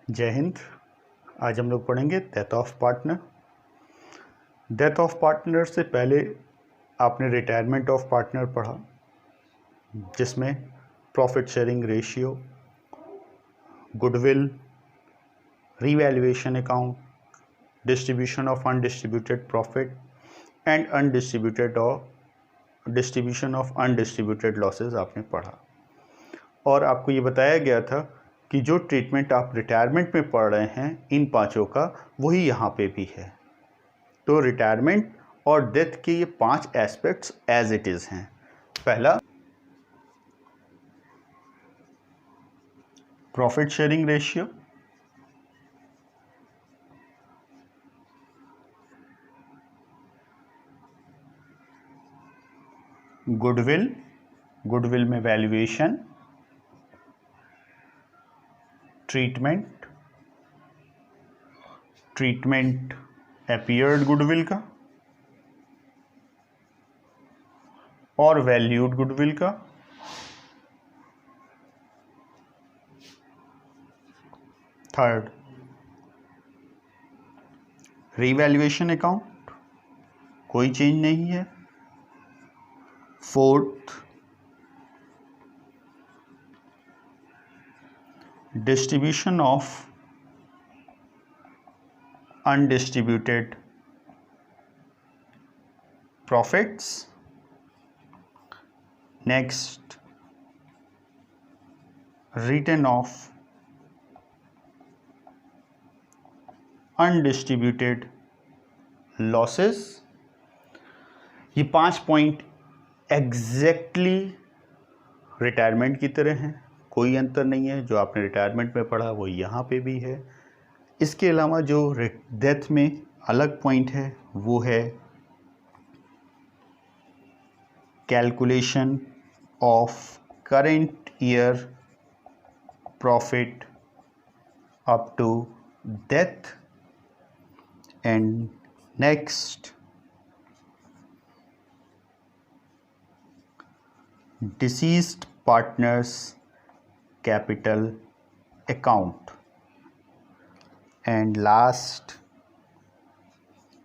जय हिंद। आज हम लोग पढ़ेंगे death of partner. Death of partner से पहले आपने रिटायरमेंट ऑफ पार्टनर पढ़ा, जिसमें profit sharing ratio, goodwill, revaluation account, distribution of undistributed profit and distribution of undistributed losses आपने पढ़ा। और आपको ये बताया गया था कि जो ट्रीटमेंट आप रिटायरमेंट में पढ़ रहे हैं इन पांचों का, वही यहाँ पे भी है। तो रिटायरमेंट और डेथ के ये 5 एस्पेक्ट्स एज इट इज़ हैं। पहला, प्रॉफिट शेयरिंग रेशियो, गुडविल में वैल्यूएशन, ट्रीटमेंट अपीयर्ड गुडविल का और वैल्यूड गुडविल का। थर्ड, रीवैल्यूएशन अकाउंट, कोई चेंज नहीं है। Fourth, distribution of undistributed profits. Next, return of undistributed losses. ये 5 पॉइंट एग्जैक्टली रिटायरमेंट की तरह हैं, कोई अंतर नहीं है। जो आपने रिटायरमेंट में पढ़ा वो यहाँ पे भी है। इसके अलावा जो डेथ में अलग पॉइंट है वो है calculation of current year profit up to death. And next, deceased partners capital account. And last,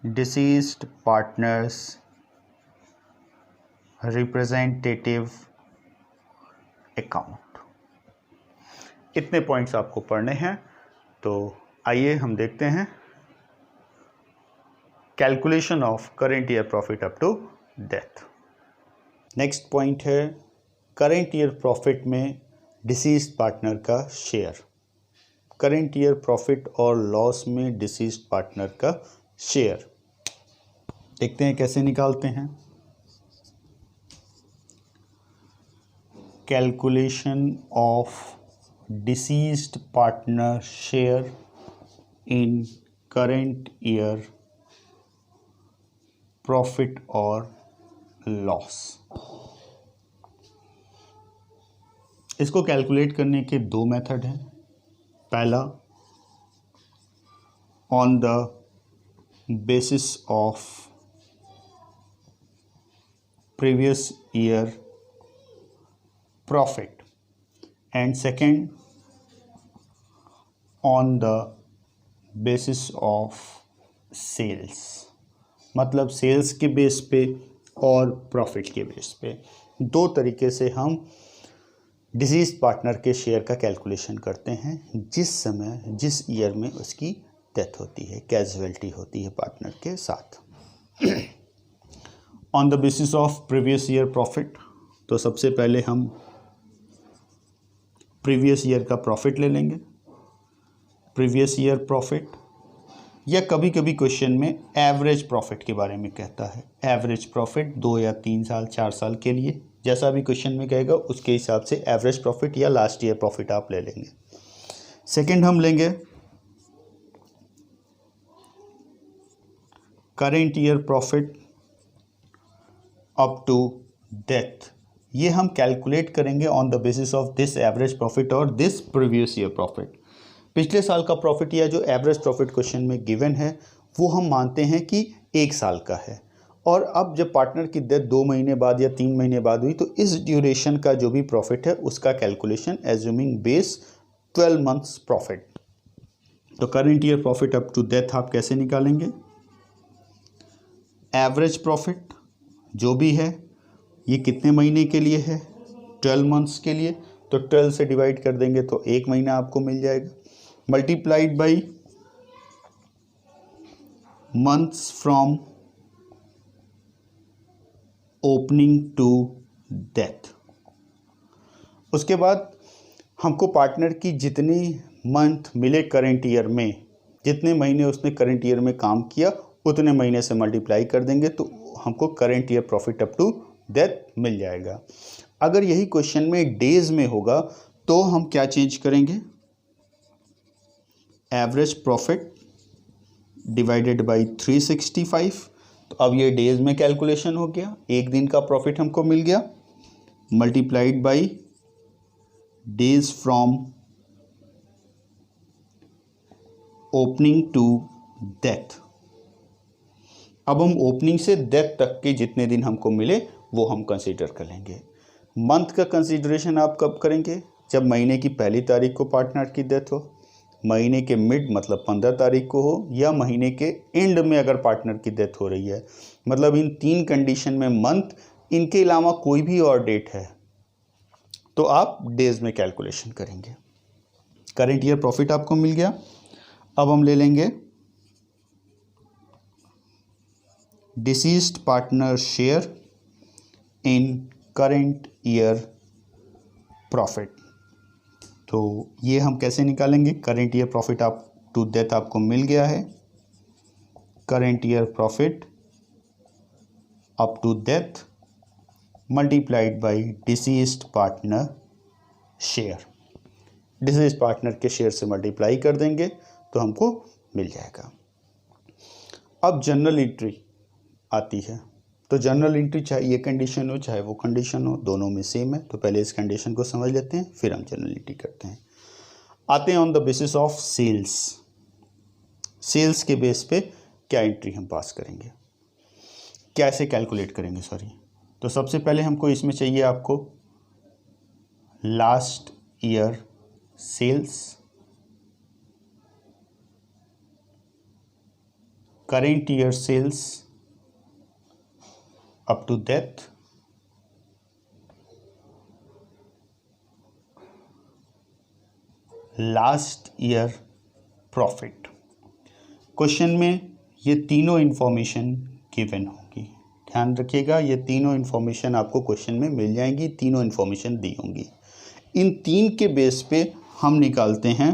deceased partners representative account. इतने पॉइंट्स आपको पढ़ने हैं। तो आइए हम देखते हैं calculation of current year profit up to death. Next point है करेंट ईयर प्रॉफिट में डिसीज्ड पार्टनर का शेयर। करेंट ईयर प्रॉफिट और लॉस में डिसीज्ड पार्टनर का शेयर देखते हैं कैसे निकालते हैं। Calculation of deceased partner share in current year profit और लॉस। इसको कैलकुलेट करने के 2 मेथड हैं। पहला, on the basis of previous year profit and second, on the basis of sales. मतलब सेल्स के बेस पे और प्रॉफिट के बेस पे। 2 तरीके से हम डिसीज पार्टनर के शेयर का कैलकुलेशन करते हैं जिस ईयर में उसकी डेथ होती है, कैजुअलिटी होती है पार्टनर के साथ। On the basis of previous year profit, तो सबसे पहले हम प्रीवियस ईयर का प्रॉफिट ले लेंगे। प्रीवियस ईयर प्रॉफिट, या कभी कभी क्वेश्चन में एवरेज प्रॉफिट के बारे में कहता है। एवरेज प्रॉफिट 2 या 3 साल 4 साल के लिए, जैसा भी क्वेश्चन में कहेगा उसके हिसाब से एवरेज प्रॉफिट या लास्ट ईयर प्रॉफिट आप ले लेंगे। सेकंड हम लेंगे current year profit up to date. ये हम कैलकुलेट करेंगे on the basis of this average profit और दिस प्रीवियस ईयर प्रॉफिट। पिछले साल का प्रॉफिट या जो एवरेज प्रॉफिट क्वेश्चन में गिवन है वो हम मानते हैं कि 1 साल का है, और अब जब पार्टनर की डेथ 2 महीने बाद या 3 महीने बाद हुई तो इस ड्यूरेशन का जो भी प्रॉफिट है उसका calculation assuming base 12 months profit. तो current year profit up to death आप कैसे निकालेंगे? एवरेज प्रॉफिट जो भी है ये कितने महीने के लिए है? 12 मंथ्स के लिए। तो 12 से डिवाइड कर देंगे तो 1 महीना आपको मिल जाएगा, multiplied by months from opening to date. उसके बाद हमको पार्टनर की जितनी मंथ मिले करंट ईयर में, जितने महीने उसने करंट ईयर में काम किया उतने महीने से मल्टीप्लाई कर देंगे तो हमको current year profit up to death मिल जाएगा। अगर यही क्वेश्चन में डेज में होगा तो हम क्या चेंज करेंगे? Average profit divided by 365। तो अब ये डेज में कैलकुलेशन हो गया, एक दिन का प्रॉफिट हमको मिल गया, multiplied by days from opening to date. अब हम ओपनिंग से डेथ तक के जितने दिन हमको मिले वो हम कंसीडर कर लेंगे। मंथ का कंसीडरेशन आप कब करेंगे? जब महीने की पहली तारीख को पार्टनर की डेथ हो, महीने के मिड मतलब 15 तारीख को हो, या महीने के एंड में अगर पार्टनर की डेथ हो रही है। मतलब इन 3 कंडीशन में मंथ, इनके अलावा कोई भी और डेट है तो आप डेज में कैलकुलेशन करेंगे। करंट ईयर प्रॉफिट आपको मिल गया। अब हम ले लेंगे deceased partner share in current year profit. तो ये हम कैसे निकालेंगे? Current year profit up to date आपको मिल गया है, current year profit up to death multiplied by deceased partner share. Deceased partner के शेयर से मल्टीप्लाई कर देंगे तो हमको मिल जाएगा। अब जनरल एंट्री आती है। तो जनरल एंट्री चाहे ये कंडीशन हो चाहे वो कंडीशन हो, दोनों में सेम है। तो पहले इस कंडीशन को समझ लेते हैं, फिर हम जनरल एंट्री करते हैं। आते हैं on the basis of sales. Sales के बेस पे क्या एंट्री हम पास करेंगे, कैसे कैलकुलेट करेंगे, सॉरी। तो सबसे पहले हमको इसमें चाहिए आपको last year sales, current year sales up to date, last year profit. Question में ये तीनों इंफॉर्मेशन गिवन होगी, ध्यान रखिएगा। ये तीनों इंफॉर्मेशन आपको क्वेश्चन में मिल जाएंगी, तीनों इंफॉर्मेशन दी होंगी। इन 3 के बेस पे हम निकालते हैं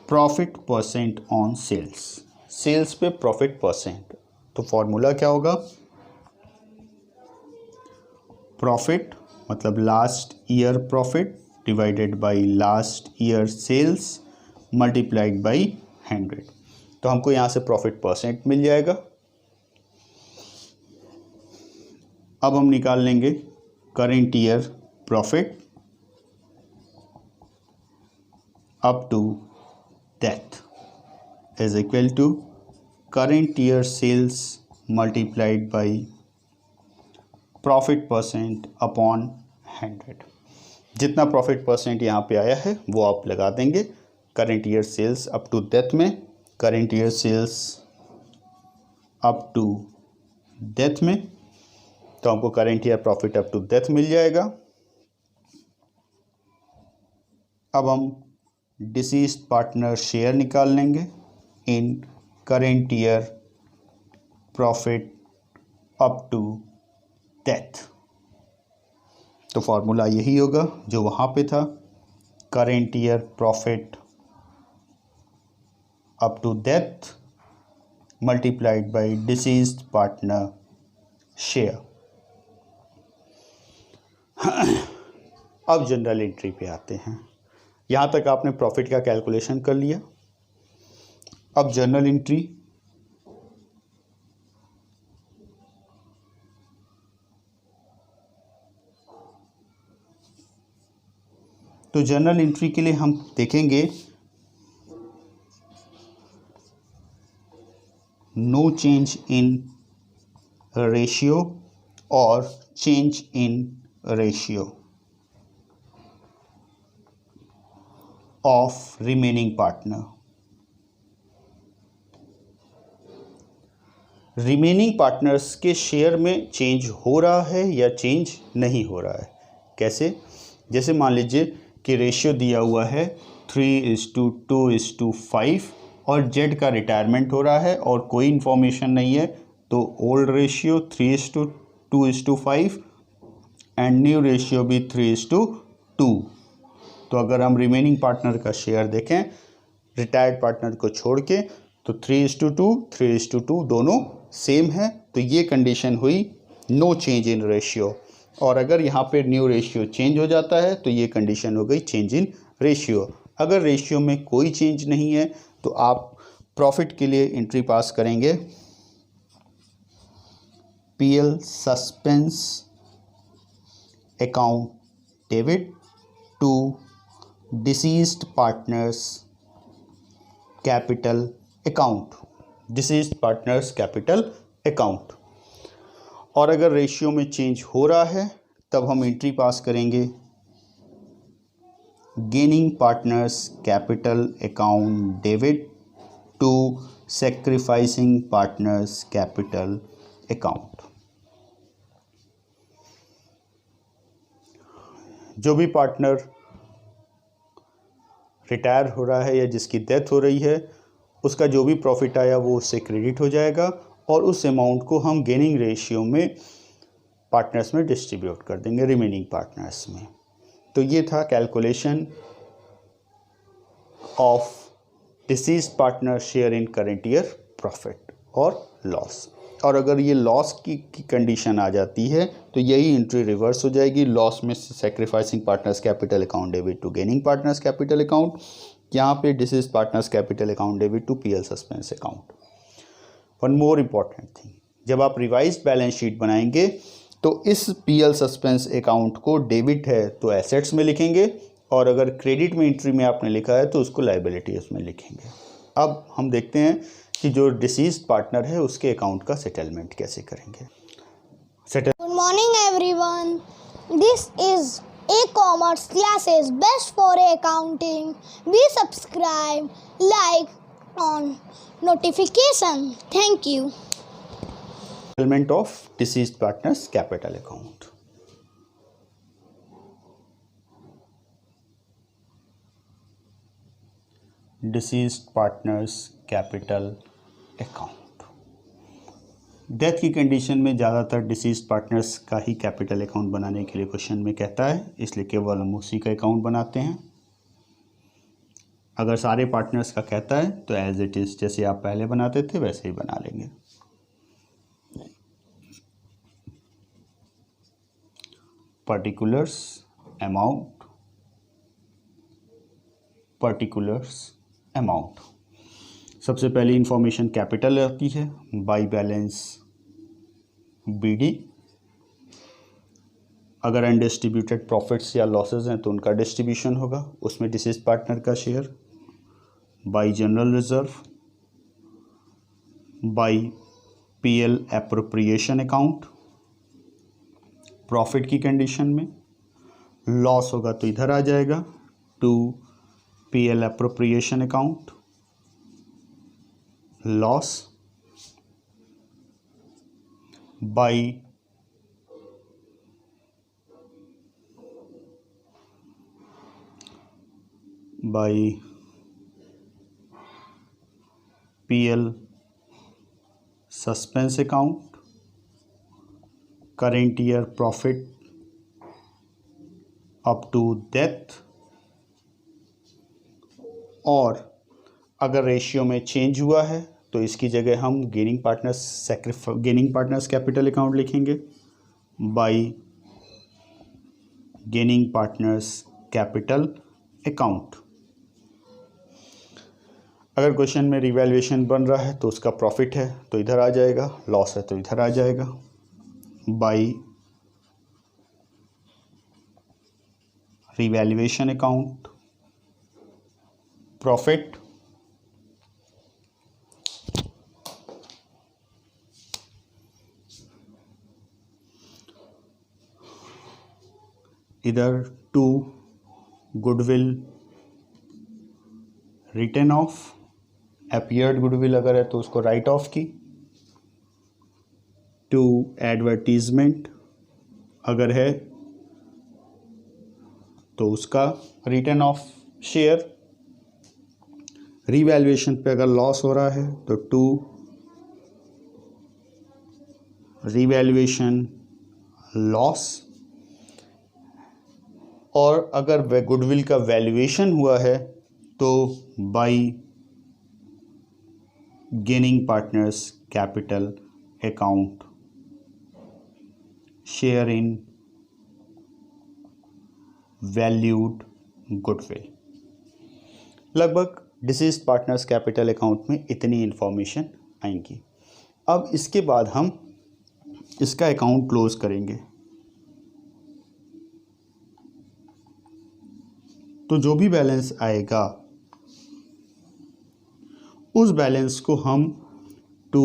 profit percent on sales. Sales पे प्रॉफिट परसेंट। तो फॉर्मूला क्या होगा? प्रॉफिट मतलब last year profit divided by last year sales multiplied by 100। तो हमको यहाँ से प्रॉफिट परसेंट मिल जाएगा। अब हम निकाल लेंगे current year profit up to date is equal to current year sales multiplied by profit percent upon 100। जितना प्रॉफिट परसेंट यहाँ पे आया है वो आप लगा देंगे current year sales up to death में। Current year sales up to death में, तो हमको current year profit up to death मिल जाएगा। अब हम डिसीज्ड पार्टनर शेयर निकाल लेंगे in current year profit up to death. तो फॉर्मूला यही होगा जो वहाँ पे था, current year profit up to death multiplied by deceased partner share. अब जनरल एंट्री पे आते हैं। यहाँ तक आपने प्रॉफिट का कैलकुलेशन कर लिया। अब जनरल एंट्री, तो जनरल एंट्री के लिए हम देखेंगे नो चेंज इन रेशियो और change in ratio. Of remaining partner. Remaining partners के शेयर में चेंज हो रहा है या चेंज नहीं हो रहा है। कैसे? जैसे मान लीजिए कि रेशियो दिया हुआ है 3:2:5 और जेड का रिटायरमेंट हो रहा है और कोई इन्फॉर्मेशन नहीं है, तो old ratio 3:2:5 and new ratio भी 3:2। तो अगर हम रिमेनिंग पार्टनर का शेयर देखें रिटायर्ड पार्टनर को छोड़ के, तो 3:2 3:2 दोनों सेम है, तो ये कंडीशन हुई नो चेंज इन रेशियो। और अगर यहाँ पे न्यू रेशियो चेंज हो जाता है तो ये कंडीशन हो गई चेंज इन रेशियो। अगर रेशियो में कोई चेंज नहीं है तो आप प्रॉफिट के लिए एंट्री पास करेंगे PL suspense account debit to deceased partners capital account, deceased partners capital account. और अगर रेशियो में चेंज हो रहा है तब हम एंट्री पास करेंगे gaining partners capital account debit to sacrificing partners capital account. जो भी पार्टनर रिटायर हो रहा है या जिसकी डेथ हो रही है उसका जो भी प्रॉफिट आया वो उससे क्रेडिट हो जाएगा और उस अमाउंट को हम गेनिंग रेशियो में पार्टनर्स में डिस्ट्रीब्यूट कर देंगे रिमेनिंग पार्टनर्स में। तो ये था calculation of deceased partner share in current year profit और लॉस। और अगर ये लॉस की कंडीशन आ जाती है तो यही एंट्री रिवर्स हो जाएगी, लॉस में sacrificing partners capital account debit to gaining partners capital account, यहाँ पे deceased partners capital account debit to PL suspense account. One more important thing, जब आप रिवाइज्ड बैलेंस शीट बनाएंगे तो इस पीएल सस्पेंस अकाउंट को डेबिट है तो एसेट्स में लिखेंगे और अगर क्रेडिट में एंट्री में आपने लिखा है तो उसको लायबिलिटीज में लिखेंगे। अब हम देखते हैं कि जो डिसीज्ड पार्टनर है उसके अकाउंट का सेटलमेंट कैसे करेंगे। Good morning everyone. This is e-commerce classes best for accounting. We subscribe, like on notification. Thank you. Settlement of deceased partners capital account. Deceased partners capital account. Death की condition में ज़्यादातर deceased partners का ही capital account बनाने के लिए question में कहता है, इसलिए केवल हम उसी का अकाउंट बनाते हैं। अगर सारे पार्टनर्स का कहता है तो एज इट इज़ जैसे आप पहले बनाते थे वैसे ही बना लेंगे। पर्टिकुलर्स अमाउंट, पर्टिकुलर्स अमाउंट, सबसे पहली इंफॉर्मेशन कैपिटल आती है, बाई बैलेंस बीडी। अगर अनडिस्ट्रीब्यूटेड प्रॉफिट्स या लॉसेस हैं तो उनका डिस्ट्रीब्यूशन होगा, उसमें डिसीज्ड पार्टनर का share. By general reserve, by PL appropriation account, profit की कंडीशन में लॉस होगा तो इधर आ जाएगा to PL appropriation account, loss by PL suspense account, current year profit up to date. और अगर रेशियो में चेंज हुआ है तो इसकी जगह हम गेनिंग पार्टनर्स कैपिटल अकाउंट लिखेंगे by gaining partners capital account. अगर क्वेश्चन में रिवैल्यूएशन बन रहा है तो उसका प्रॉफिट है तो इधर आ जाएगा, लॉस है तो इधर आ जाएगा बाई रिवैल्यूएशन अकाउंट, प्रॉफिट इधर to goodwill written off, appeared goodwill अगर है तो उसको राइट ऑफ की, टू एडवर्टीजमेंट अगर है तो उसका रिटर्न ऑफ शेयर, रीवैल्यूएशन पे अगर लॉस हो रहा है तो टू रीवैल्यूएशन लॉस, और अगर गुडविल का वैल्यूएशन हुआ है तो bye gaining partners capital account share in valued goodwill. लगभग डिसीज्ड पार्टनर्स कैपिटल अकाउंट में इतनी इंफॉर्मेशन आएंगी। अब इसके बाद हम इसका अकाउंट क्लोज करेंगे। तो जो भी बैलेंस आएगा उस बैलेंस को हम to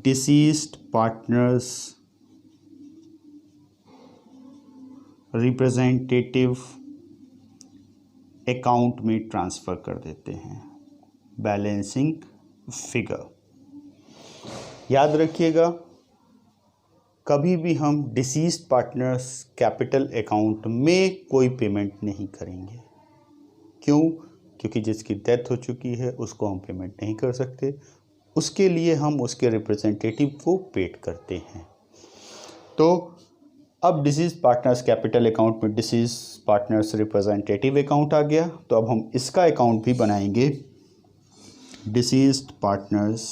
deceased partners representative account में ट्रांसफ़र कर देते हैं, बैलेंसिंग फिगर। याद रखिएगा, कभी भी हम डिसीज्ड पार्टनर्स कैपिटल अकाउंट में कोई पेमेंट नहीं करेंगे। क्यों? क्योंकि जिसकी डेथ हो चुकी है उसको हम पेमेंट नहीं कर सकते, उसके लिए हम उसके रिप्रेजेंटेटिव को पेड करते हैं। तो अब डिसीज पार्टनर्स कैपिटल अकाउंट में डिसीज पार्टनर्स रिप्रेजेंटेटिव अकाउंट आ गया। तो अब हम इसका अकाउंट भी बनाएंगे, डिसीज्ड पार्टनर्स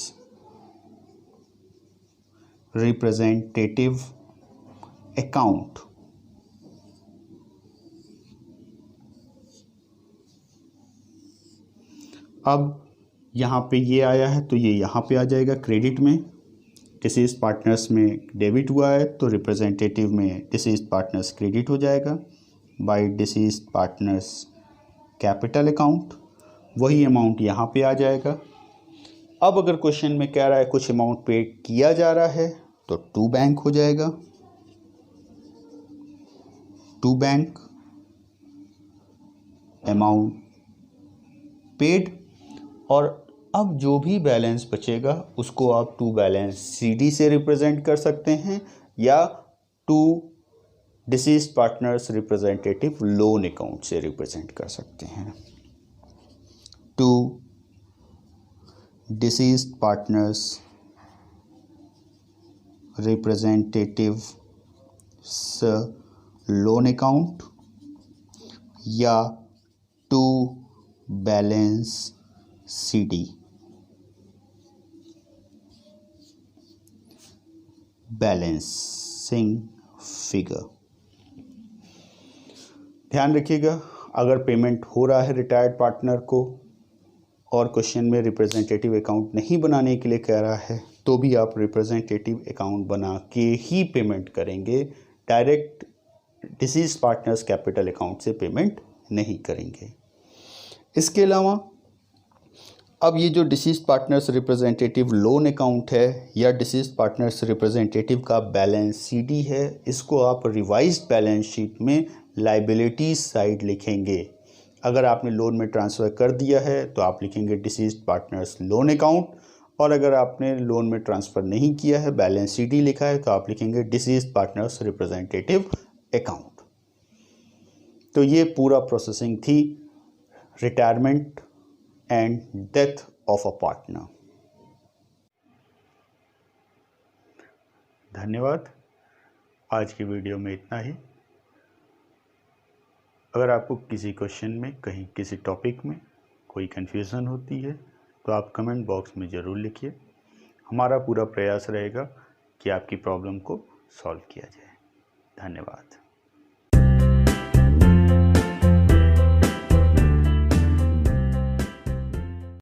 रिप्रेजेंटेटिव अकाउंट। अब यहाँ पे ये आया है तो ये यहाँ पे आ जाएगा क्रेडिट में, डिसीज पार्टनर्स में डेबिट हुआ है तो रिप्रेजेंटेटिव में डिसीज पार्टनर्स क्रेडिट हो जाएगा by deceased partners capital account. वही अमाउंट यहाँ पे आ जाएगा। अब अगर क्वेश्चन में कह रहा है कुछ अमाउंट पे किया जा रहा है तो टू बैंक हो जाएगा, टू बैंक अमाउंट पेड। और अब जो भी बैलेंस बचेगा उसको आप टू बैलेंस सीडी से रिप्रेजेंट कर सकते हैं या to deceased partners representative loan account से रिप्रेजेंट कर सकते हैं। To deceased partners representative loan account या to balance CD, balancing figure. ध्यान रखिएगा, अगर पेमेंट हो रहा है रिटायर्ड पार्टनर को और क्वेश्चन में रिप्रेजेंटेटिव अकाउंट नहीं बनाने के लिए कह रहा है तो भी आप रिप्रेजेंटेटिव अकाउंट बना के ही पेमेंट करेंगे, direct disease partners capital account से पेमेंट नहीं करेंगे। इसके अलावा अब ये जो disease partners representative loan account है या डिसीज पार्टनर्स रिप्रेजेंटेटिव का बैलेंस सीडी है, इसको आप रिवाइज्ड बैलेंस शीट में लायबिलिटीज साइड लिखेंगे। अगर आपने लोन में ट्रांसफ़र कर दिया है तो आप लिखेंगे डिसीज पार्टनर्स लोन अकाउंट, और अगर आपने लोन में ट्रांसफ़र नहीं किया है, बैलेंस सीडी लिखा है, तो आप लिखेंगे डिसीज पार्टनर्स रिप्रेजेंटेटिव अकाउंट। तो ये पूरा प्रोसेसिंग थी retirement and death of a partner. धन्यवाद। आज की वीडियो में इतना ही। अगर आपको किसी क्वेश्चन में कहीं किसी टॉपिक में कोई कन्फ्यूज़न होती है तो आप कमेंट बॉक्स में ज़रूर लिखिए। हमारा पूरा प्रयास रहेगा कि आपकी प्रॉब्लम को सॉल्व किया जाए। धन्यवाद।